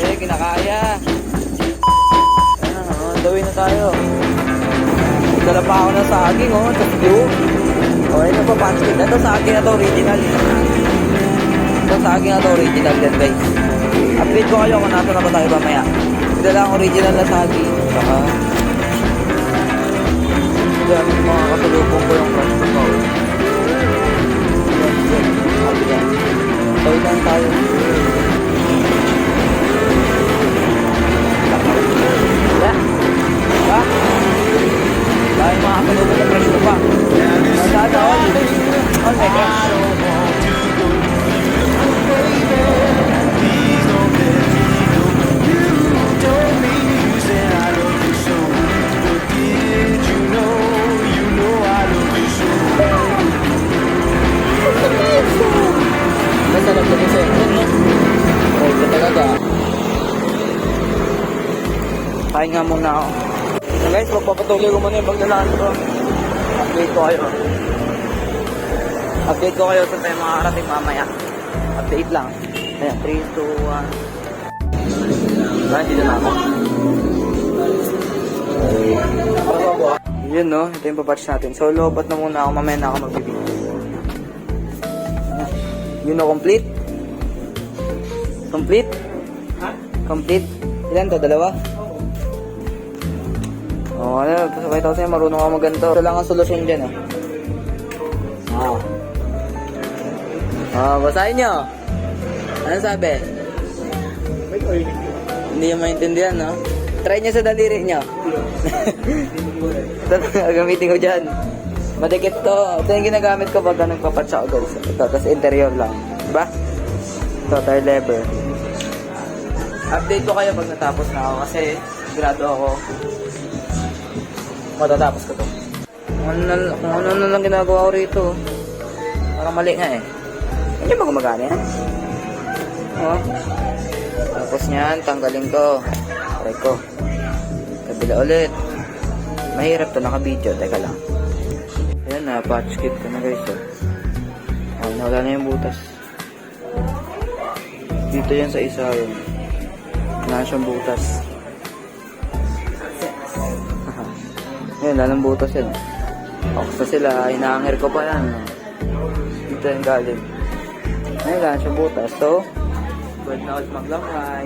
Eh, kinakaya. Gawin na tayo. Dala pa ako ng saging, oh. Tapos blue. O, ayun na pa, pancake. Ito saging na to, original. Ito saging na to, original yan, guys. Update ko kayo kung nasa na ba tayo mamaya. Dala ang original na saging. Saka, dami yung mga kasalubong ko yung crush ko. Sabi yan. Toy lang tayo. Diba? Dahil mga kasalubong ng crush ko pa. Masada all. All my crush. Basta nagpapasok ko, no? Oh, ito talaga. Kain nga muna ako. So guys, magpapatuloy ko muna yung paglalaan ko. Update ko kayo. Update ko kayo sa tayo mga karating mamaya. Update lang. Ayan, 3, 2, 1. Diba, dito na ako. Yun, no? Ito yung papatch natin. So, lobat na muna ako. Mamaya na ako magbibigay. You know, complete? Complete? Ha? Complete? Ilan to? Dalawa? Oo. Ano, pasakay tayo sa'yo, marunong ako magganto. Ito lang ang solusyon dyan, basahin nyo. Ano sabi? Hindi nyo maintindihan, no? Try nyo sa daliri nyo. Ito lang gagamitin ko dyan. Madikit to. Ito yung ginagamit ko pagka nagpapatch ako, guys. Ito, tapos interior lang. Diba? Ito, tire lever. Update ko kayo pag natapos na ako kasi sigurado ako matatapos ko to. Kung ano na lang ginagawa ko rito. Parang mali nga eh. Hindi ba gumagana yan? Oh. Tapos nyan, tanggalin ko. Try ko. Kabila ulit. Mahirap to, naka-video. Teka lang. Ayan na, patch kit ko na guys. Oh, nawala na yung butas. Dito yan sa isa yun. Wala siyang butas. Ayan, wala ng butas yan. Oksa sila, inaangir ko pa yan. Dito yung galing. Ayan, wala siyang butas. So, pwede na ulit maglangay.